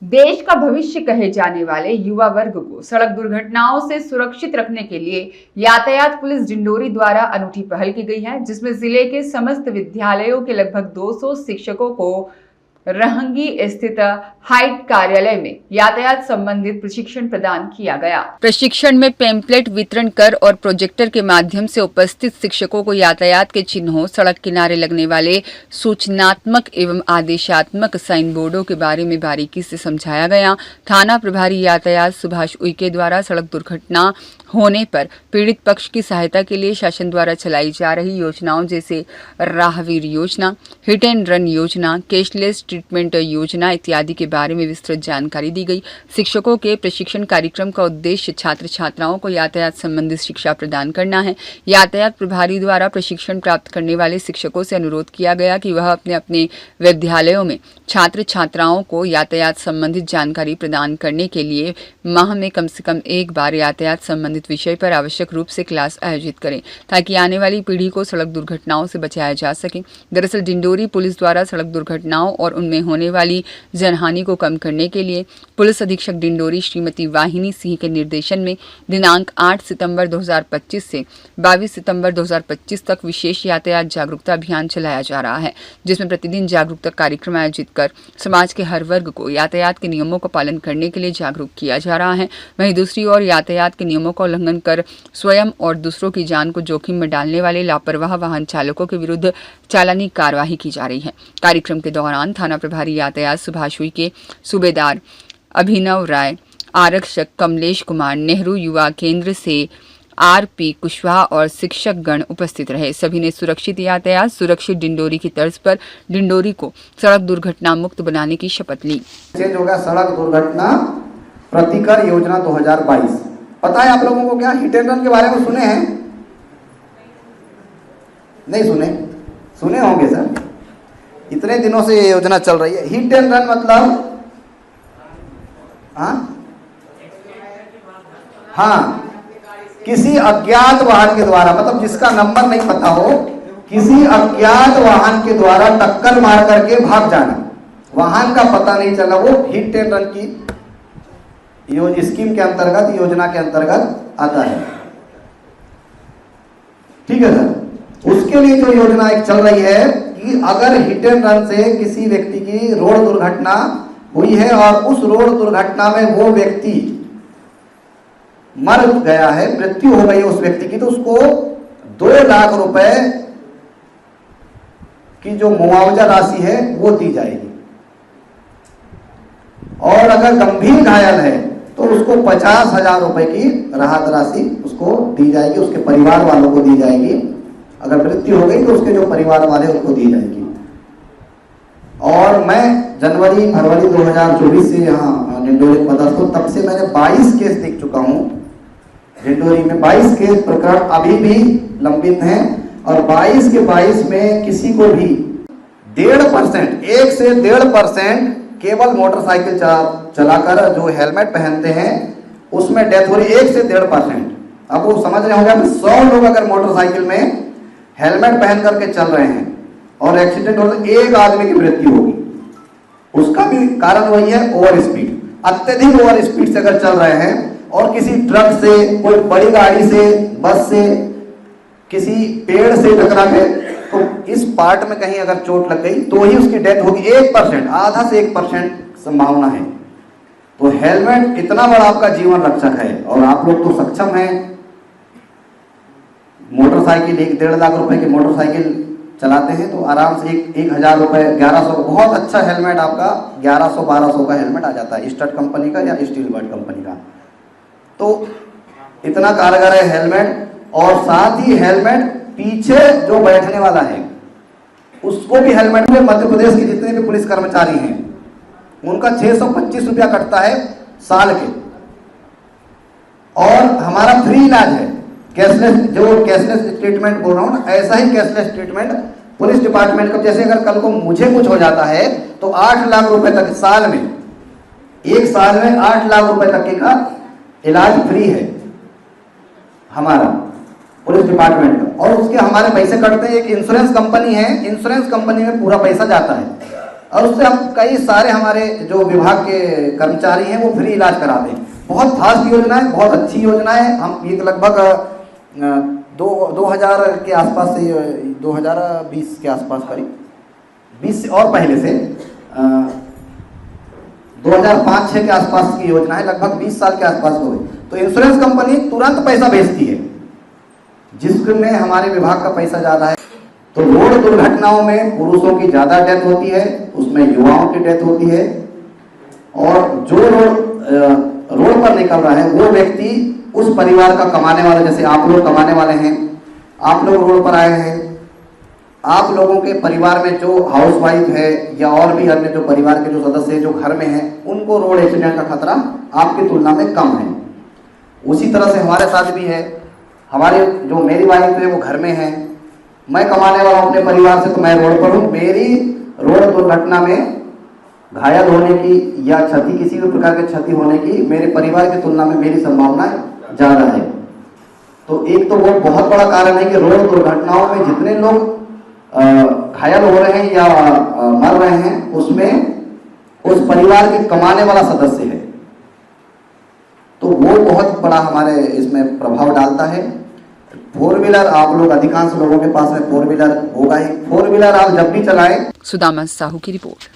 देश का भविष्य कहे जाने वाले युवा वर्ग को सड़क दुर्घटनाओं से सुरक्षित रखने के लिए यातायात पुलिस डिंडोरी द्वारा अनूठी पहल की गई है, जिसमें जिले के समस्त विद्यालयों के लगभग 200 शिक्षकों को रहंगी स्थित हाइट कार्यालय में यातायात संबंधित प्रशिक्षण प्रदान किया गया। प्रशिक्षण में पेम्पलेट वितरण कर और प्रोजेक्टर के माध्यम से उपस्थित शिक्षकों को यातायात के चिन्हों, सड़क किनारे लगने वाले सूचनात्मक एवं आदेशात्मक साइन बोर्डों के बारे में बारीकी से समझाया गया। थाना प्रभारी यातायात सुभाष उइके द्वारा सड़क दुर्घटना होने पर पीड़ित पक्ष की सहायता के लिए शासन द्वारा चलाई जा रही योजनाओं जैसे राहवीर योजना, हिट एंड रन योजना, कैशलेस ट्रीटमेंट योजना इत्यादि के बारे में विस्तृत जानकारी दी गई। शिक्षकों के प्रशिक्षण कार्यक्रम का उद्देश्य छात्र छात्राओं को यातायात संबंधित शिक्षा प्रदान करना है। यातायात प्रभारी द्वारा प्रशिक्षण प्राप्त करने वाले शिक्षकों से अनुरोध किया गया कि वह अपने अपने विद्यालयों में छात्र छात्राओं को यातायात संबंधित जानकारी प्रदान करने के लिए माह में कम से कम एक बार यातायात संबंधित विषय पर आवश्यक रूप से क्लास आयोजित करें, ताकि आने वाली पीढ़ी को सड़क दुर्घटनाओं से बचाया जा सके। दरअसल डिंडोरी पुलिस द्वारा सड़क दुर्घटनाओं और उनमें होने वाली जनहानि को कम करने के लिए पुलिस अधीक्षक डिंडोरी श्रीमती वाहिनी सिंह के निर्देशन में दिनांक 8 सितंबर 2025 से 22 सितंबर 2025 तक विशेष यातायात जागरूकता अभियान चलाया जा रहा है, जिसमें प्रतिदिन जागरूकता कार्यक्रम आयोजित कर समाज के हर वर्ग को यातायात के नियमों का पालन करने के लिए जागरूक किया जा रहा है। वहीं दूसरी ओर यातायात के नियमों का उल्लंघन कर स्वयं और दूसरों की जान को जोखिम में डालने वाले लापरवाह वाहन चालकों के विरुद्ध चालानी कार्यवाही की जा रही है। कार्यक्रम के दौरान थाना प्रभारी यातायात सुभाष उइके, सूबेदार अभिनव राय, आरक्षक कमलेश कुमार, नेहरू युवा केंद्र से आरपी कुशवाहा और शिक्षक गण उपस्थित रहे। सभी ने सुरक्षित यातायात, सुरक्षित डिंडोरी की तर्ज पर डिंडोरी को सड़क दुर्घटना मुक्त बनाने की शपथ ली। चेंज होगा सड़क दुर्घटना प्रतिकर योजना 2022। पता है आप लोगों को क्या हिट एंड रन के बारे में सुने हैं? नहीं सुने? सुने होंगे सर। इतने दिनों से ये योजना चल रही है। हिट एंड रन मतलब हाँ, किसी अज्ञात वाहन के द्वारा, मतलब जिसका नंबर नहीं पता हो, किसी अज्ञात वाहन के द्वारा टक्कर मार करके भाग जाना, वाहन का पता नहीं चला, वो हिट एंड रन की स्कीम के अंतर्गत, योजना के अंतर्गत आता है। ठीक है सर। उसके लिए जो योजना एक चल रही है कि अगर हिट एंड रन से किसी व्यक्ति की रोड दुर्घटना हुई है और उस रोड दुर्घटना में वो व्यक्ति मर गया है, मृत्यु हो गई उस व्यक्ति की, तो उसको 2 लाख रुपए की जो मुआवजा राशि है वो दी जाएगी। और अगर गंभीर घायल है तो उसको 50,000 रुपए की राहत राशि उसको दी जाएगी, उसके परिवार वालों को दी जाएगी। अगर मृत्यु हो गई तो उसके जो परिवार वाले उनको दी जाएगी। और मैं फरवरी 2024 से यहाँ डिंडोरी पदस्थ हूँ, तब से मैंने 22 केस देख चुका हूँ। डिंडोरी में 22 केस प्रकरण अभी भी लंबित हैं और 22 के 22 में किसी को भी 1.5%, 1 से 1.5% केवल मोटरसाइकिल चलाकर जो हेलमेट पहनते हैं उसमें डेथ हो रही 1 से 1.5%। अब वो समझ रहे होंगे 100 लोग अगर मोटरसाइकिल में हेलमेट पहन करके चल रहे हैं और एक्सीडेंट हो तो 1 आदमी की मृत्यु होगी। उसका भी कारण वही है ओवर स्पीड। अत्यधिक ओवर स्पीड से अगर चल रहे हैं और किसी ट्रक से, कोई बड़ी गाड़ी से, बस से, किसी पेड़ से टकरा गए तो इस पार्ट में कहीं अगर चोट लग गई तो ही उसकी डेथ होगी। 1%, आधा से 1% संभावना है। तो हेलमेट इतना बड़ा आपका जीवन रक्षक है और आप लोग तो सक्षम हैं। मोटरसाइकिल 1-1.5 लाख रुपए की मोटरसाइकिल चलाते हैं तो आराम से 1,000 रुपए, 1100, बहुत अच्छा हेलमेट आपका 1100-1200 का हेलमेट आ जाता है, स्टड कंपनी का या स्टील बर्ड कंपनी का। तो इतना कारगर है हेलमेट। और साथ ही हेलमेट पीछे जो बैठने वाला है उसको भी हेलमेट में मध्य प्रदेश के जितने भी पुलिस कर्मचारी हैं उनका 625 रुपया कटता है साल के। और हमारा फ्री इलाज है, कैशलेस, जो कैशलेस ट्रीटमेंट बोल रहा हूँ ना, ऐसा ही कैशलेस ट्रीटमेंट पुलिस डिपार्टमेंट का। जैसे अगर कल को मुझे कुछ हो जाता है तो 8 लाख रुपए तक साल में, 1 साल में 8 लाख रुपए तक का इलाज फ्री है हमारा पुलिस डिपार्टमेंट का। और उसके हमारे पैसे कटते हैं। एक इंश्योरेंस कंपनी है, इंश्योरेंस कंपनी में पूरा पैसा जाता है। और उससे हम कई सारे हमारे जो विभाग के कर्मचारी हैं वो फ्री इलाज कराते हैं। बहुत फास्ट योजना है, बहुत अच्छी योजना है। हम ये लगभग 2000 के आसपास से 2020 के आसपास करीब 20 और पहले से 2005-6 के आसपास की योजना है, लगभग 20 साल के आसपास हो गई। तो इंश्योरेंस कंपनी तुरंत पैसा भेजती है जिसमें हमारे विभाग का पैसा जा रहा है। तो रोड दुर्घटनाओं में पुरुषों की ज़्यादा डेथ होती है, उसमें युवाओं की डेथ होती है, और जो रोड पर निकल रहा है वो व्यक्ति उस परिवार का कमाने वाला, जैसे आप लोग कमाने वाले हैं, आप लोग रोड पर आए हैं, आप लोगों के परिवार में जो हाउसवाइफ है या और भी अन्य जो परिवार के जो सदस्य हैं जो घर में हैं, उनको रोड एक्सीडेंट का खतरा आपकी तुलना में कम है। उसी तरह से हमारे साथ भी है। हमारे जो मेरी वाइफ है वो घर में है, मैं कमाने वाला हूँ अपने परिवार से, तो मैं रोड पर हूँ। मेरी रोड दुर्घटना में घायल होने की या क्षति, किसी भी प्रकार की क्षति होने की मेरे परिवार की तुलना में मेरी संभावना ज़्यादा है। तो एक तो वो बहुत बड़ा कारण है कि रोड दुर्घटनाओं में जितने लोग घायल हो रहे हैं या मर रहे हैं, उसमें उस परिवार के कमाने वाला सदस्य है, तो वो बहुत बड़ा हमारे इसमें प्रभाव डालता है। 4 व्हीलर आप लोग, अधिकांश लोगों के पास में 4 व्हीलर होगा ही। 4 व्हीलर आप जब भी चलाएं। सुदामा साहू की रिपोर्ट।